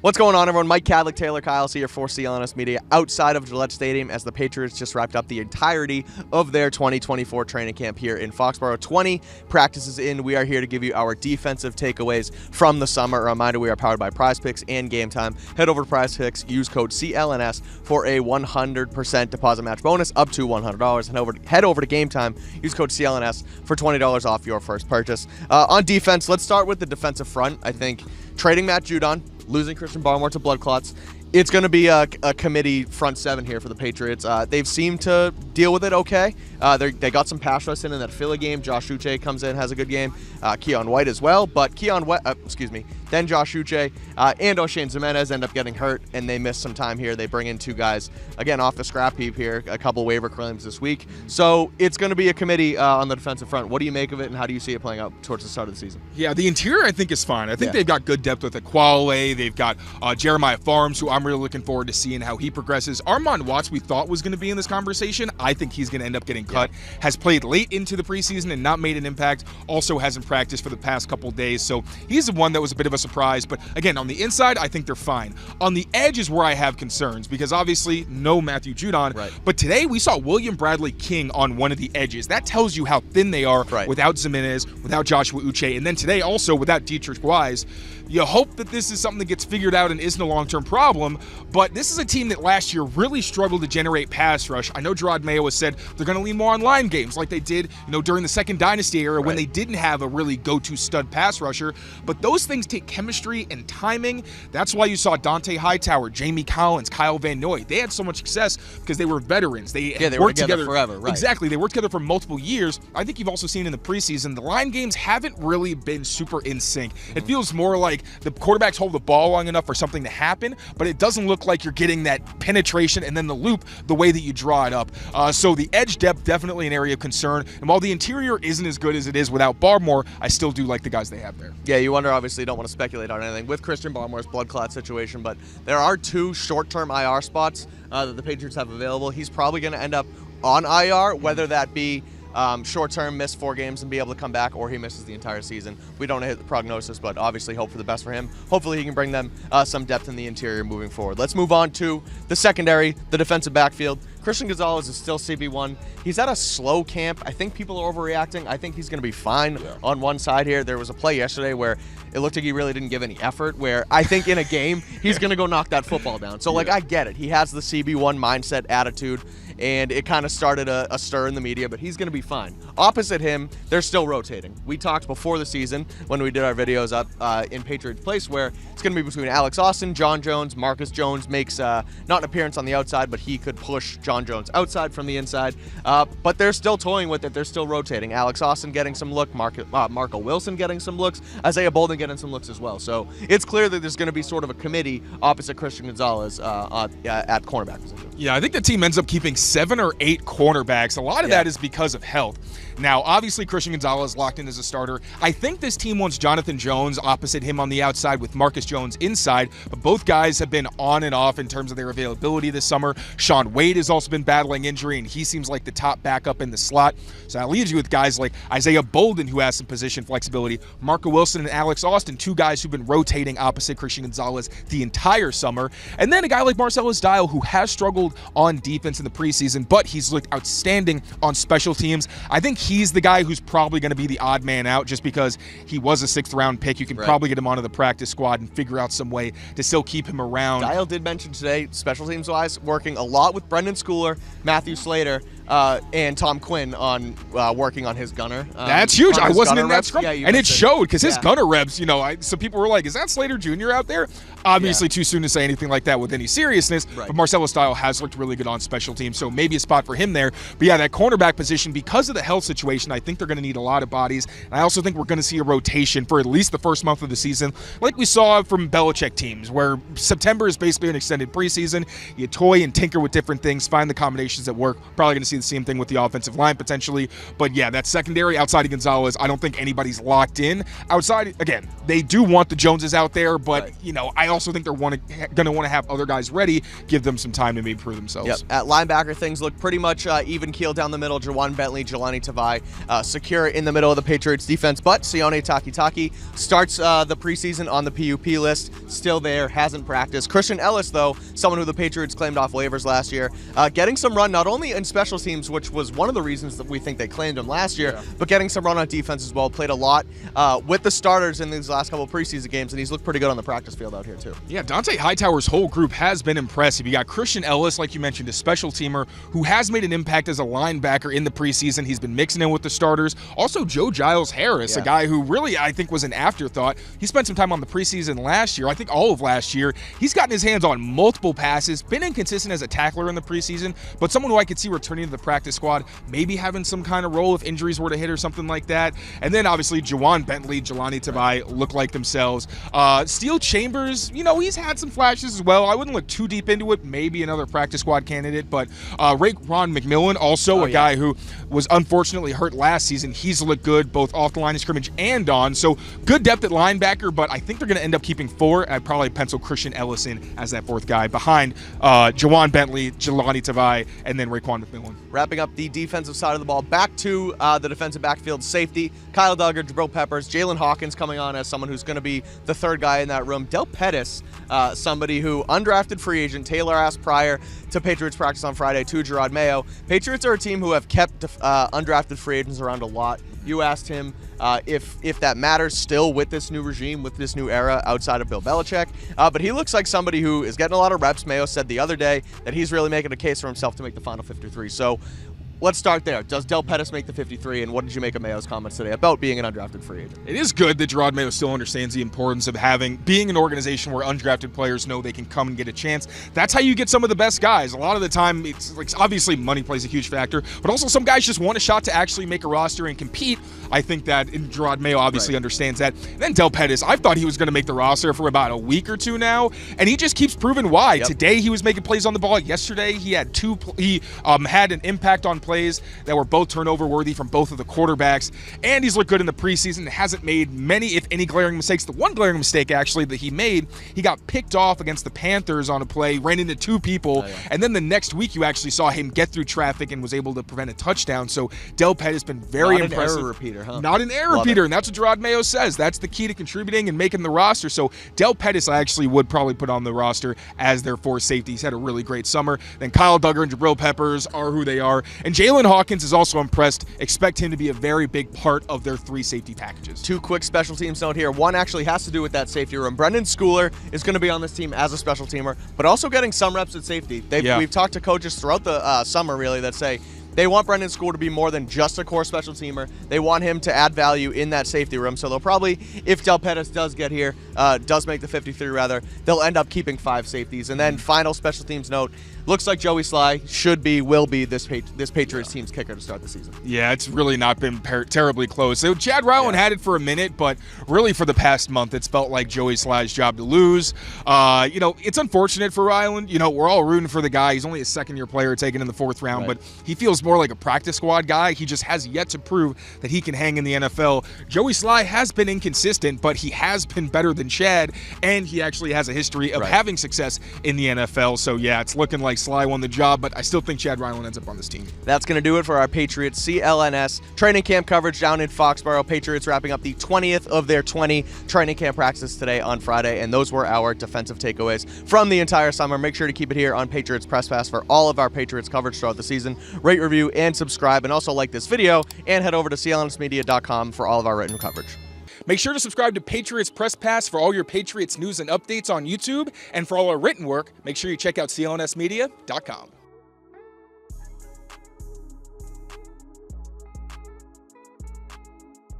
What's going on, everyone? Mike Kadlick, Tayler Kyles here for CLNS Media outside of Gillette Stadium as the Patriots just wrapped up the entirety of their 2024 training camp here in Foxboro. 20 practices in. We are here to give you our defensive takeaways from the summer. A reminder, we are powered by Prize Picks and Game Time. Head over to Prize Picks, use code CLNS for a 100% deposit match bonus up to $100. And head over to Game Time, use code CLNS for $20 off your first purchase. On defense, let's start with the defensive front. I think trading Matt Judon, losing Christian Barmore to blood clots, it's going to be a committee front seven here for the Patriots. They've seemed to deal with it okay. They got some pass rush in that Philly game. Josh Uche comes in, has a good game. Keon White as well, but then Josh Uche and O'Shane Zimenez end up getting hurt, and they miss some time here. They bring in two guys, again, off the scrap heap here, a couple waiver claims this week. So it's going to be a committee on the defensive front. What do you make of it, and how do you see it playing out towards the start of the season? Yeah, the interior I think is fine. I think they've got good depth with Aquale. They've got Jeremiah Farms, who I'm really looking forward to seeing how he progresses. Armand Watts, we thought was going to be in this conversation. I think he's going to end up getting cut. Has played late into the preseason and not made an impact. Also hasn't practiced for the past couple days. So he's the one that was a bit of a surprise. But again, on the inside, I think they're fine. On the edge is where I have concerns because obviously no Matthew Judon. Right. But today we saw William Bradley King on one of the edges. That tells you how thin they are without Zimenez, without Joshua Uche, and then today also without Dietrich Wise. You hope that this is something that gets figured out and isn't a long-term problem, but this is a team that last year really struggled to generate pass rush. I know Gerard Mayo has said they're going to lean more on line games like they did, during the second dynasty era when they didn't have a really go-to stud pass rusher, but those things take chemistry and timing. That's why you saw Dante Hightower, Jamie Collins, Kyle Van Noy. They had so much success because they were veterans. They worked together forever. Right. Exactly. They worked together for multiple years. I think you've also seen in the preseason, the line games haven't really been super in sync. It feels more like the quarterbacks hold the ball long enough for something to happen, but it doesn't look like you're getting that penetration and then the loop the way that you draw it up. So the edge depth, definitely an area of concern. And while the interior isn't as good as it is without Barmore, I still do like the guys they have there. Yeah, you wonder, obviously, don't want to speculate on anything with Christian Barmore's blood clot situation, but there are two short-term IR spots that the Patriots have available. He's probably going to end up on IR, whether that be short-term, miss 4 games and be able to come back, or he misses the entire season. We don't hit the prognosis, but obviously hope for the best for him. Hopefully he can bring them some depth in the interior moving forward. Let's move on to the secondary, the defensive backfield. Christian Gonzalez is still CB1. He's at a slow camp. I think people are overreacting. I think he's going to be fine on one side here. There was a play yesterday where it looked like he really didn't give any effort, where I think in a game he's going to go knock that football down. So, I get it. He has the CB1 mindset, attitude, and it kind of started a stir in the media, but he's going to be fine. Opposite him, they're still rotating. We talked before the season when we did our videos up in Patriots Place where it's going to be between Alex Austin, John Jones. Marcus Jones makes not an appearance on the outside, but he could push John Jones outside from the inside. But they're still toying with it. They're still rotating. Alex Austin getting some look, Marco Wilson getting some looks, Isaiah Bolden getting some looks as well. So it's clear that there's going to be sort of a committee opposite Christian Gonzalez at cornerback position. Yeah, I think the team ends up keeping 7 or 8 cornerbacks. A lot of that is because of health. Now, obviously, Christian Gonzalez locked in as a starter. I think this team wants Jonathan Jones opposite him on the outside with Marcus Jones inside, but both guys have been on and off in terms of their availability this summer. Sean Wade has also been battling injury, and he seems like the top backup in the slot. So that leaves you with guys like Isaiah Bolden, who has some position flexibility, Marco Wilson and Alex Austin, 2 guys who've been rotating opposite Christian Gonzalez the entire summer. And then a guy like Marcellus Dial, who has struggled on defense in the preseason, but he's looked outstanding on special teams. I think he's the guy who's probably going to be the odd man out just because he was a 6th-round pick. You can probably get him onto the practice squad and figure out some way to still keep him around. Dial did mention today, special teams-wise, working a lot with Brendan Schooler, Matthew Slater, and Tom Quinn on working on his gunner. That's huge. I wasn't in that scrum. Yeah, and it showed because his gunner reps, so people were like, is that Slater Jr. out there? Obviously too soon to say anything like that with any seriousness, but Marcellus Dial has looked really good on special teams, so maybe a spot for him there. But yeah, that cornerback position, because of the health situation, I think they're going to need a lot of bodies. And I also think we're going to see a rotation for at least the first month of the season, like we saw from Belichick teams, where September is basically an extended preseason. You toy and tinker with different things, find the combinations that work. Probably going to see the same thing with the offensive line potentially. But yeah, that secondary outside of Gonzalez, I don't think anybody's locked in. Outside, again, they do want the Joneses out there, but I also think they're going to want to have other guys ready, give them some time to maybe prove themselves. At linebacker, things look pretty much even keel down the middle. Jawan Bentley, Jelani Tavai secure in the middle of the Patriots defense, but Sione Takitaki starts the preseason on the PUP list, still there, hasn't practiced. Christian Ellis, though, someone who the Patriots claimed off waivers last year, getting some run not only in special teams, which was one of the reasons that we think they claimed him last year, but getting some run on defense as well. Played a lot with the starters in these last couple of preseason games, and he's looked pretty good on the practice field out here too. Yeah, Dante Hightower's whole group has been impressive. You got Christian Ellis, like you mentioned, a special teamer who has made an impact as a linebacker in the preseason. He's been mixing in with the starters. Also, Joe Giles Harris, a guy who really, I think, was an afterthought. He spent some time on the preseason last year, I think all of last year. He's gotten his hands on multiple passes, been inconsistent as a tackler in the preseason, but someone who I could see returning to the practice squad, maybe having some kind of role if injuries were to hit or something like that. And then obviously Jawan Bentley, Jelani Tavai look like themselves. Steel Chambers, he's had some flashes as well. I wouldn't look too deep into it. Maybe another practice squad candidate, but Ron McMillan, also a guy who was unfortunately hurt last season. He's looked good both off the line of scrimmage and on. So good depth at linebacker, but I think they're going to end up keeping 4. I'd probably pencil Christian Ellis in as that 4th guy behind Jawan Bentley, Jelani Tavai, and then Raekwon McMillan. Wrapping up the defensive side of the ball, back to the defensive backfield safety. Kyle Duggar, Jabril Peppers, Jalen Hawkins coming on as someone who's going to be the 3rd guy in that room. Del Pettis, somebody who undrafted free agent. Taylor asked prior to Patriots practice on Friday to Gerard Mayo. Patriots are a team who have kept undrafted free agents around a lot. You asked him if that matters still with this new regime, with this new era outside of Bill Belichick. But he looks like somebody who is getting a lot of reps. Mayo said the other day that he's really making a case for himself to make the final 53. So let's start there. Does Del Pettis make the 53, and what did you make of Mayo's comments today about being an undrafted free agent? It is good that Gerard Mayo still understands the importance of being an organization where undrafted players know they can come and get a chance. That's how you get some of the best guys. A lot of the time, it's like obviously money plays a huge factor, but also some guys just want a shot to actually make a roster and compete. I think that Gerard Mayo obviously understands that. And then Del Pettis, I've thought he was going to make the roster for about a week or two now, and he just keeps proving why. Today he was making plays on the ball. Yesterday he had had an impact on plays that were both turnover worthy from both of the quarterbacks, and he's looked good in the preseason. Hasn't made many, if any, glaring mistakes. The one glaring mistake actually that he made, he got picked off against the Panthers on a play, ran into 2 people, and then the next week you actually saw him get through traffic and was able to prevent a touchdown. So Del Pettis has been very impressive. Not an error repeater, huh? Not an error repeater, and that's what Gerard Mayo says. That's the key to contributing and making the roster. So Del Pettis I actually would probably put on the roster as their 4th safety. He's had a really great summer. Then Kyle Duggar and Jabril Peppers are who they are. And Jalen Hawkins is also impressed. Expect him to be a very big part of their 3 safety packages. 2 quick special teams note here. One actually has to do with that safety room. Brendan Schooler is going to be on this team as a special teamer, but also getting some reps at safety. We've talked to coaches throughout the summer really that say they want Brendan Schooler to be more than just a core special teamer. They want him to add value in that safety room. So they'll probably, if Del Pettis does get here, does make the 53 rather, they'll end up keeping 5 safeties. And then final special teams note, looks like Joey Sly will be this Patriots team's kicker to start the season. Yeah, it's really not been terribly close. So Chad Ryland had it for a minute, but really for the past month, it's felt like Joey Sly's job to lose. It's unfortunate for Ryland. We're all rooting for the guy. He's only a 2nd-year player taken in the 4th round, but he feels more like a practice squad guy. He just has yet to prove that he can hang in the NFL. Joey Sly has been inconsistent, but he has been better than Chad, and he actually has a history of having success in the NFL. So yeah, it's looking like Sly won the job, but I still think Chad Ryland ends up on this team. That's going to do it for our Patriots CLNS training camp coverage down in Foxboro. Patriots wrapping up the 20th of their 20 training camp practices today on Friday, and those were our defensive takeaways from the entire summer. Make sure to keep it here on Patriots Press Pass for all of our Patriots coverage throughout the season. Rate, review, and subscribe, and also like this video, and head over to clnsmedia.com for all of our written coverage. Make sure to subscribe to Patriots Press Pass for all your Patriots news and updates on YouTube, and for all our written work, make sure you check out clnsmedia.com.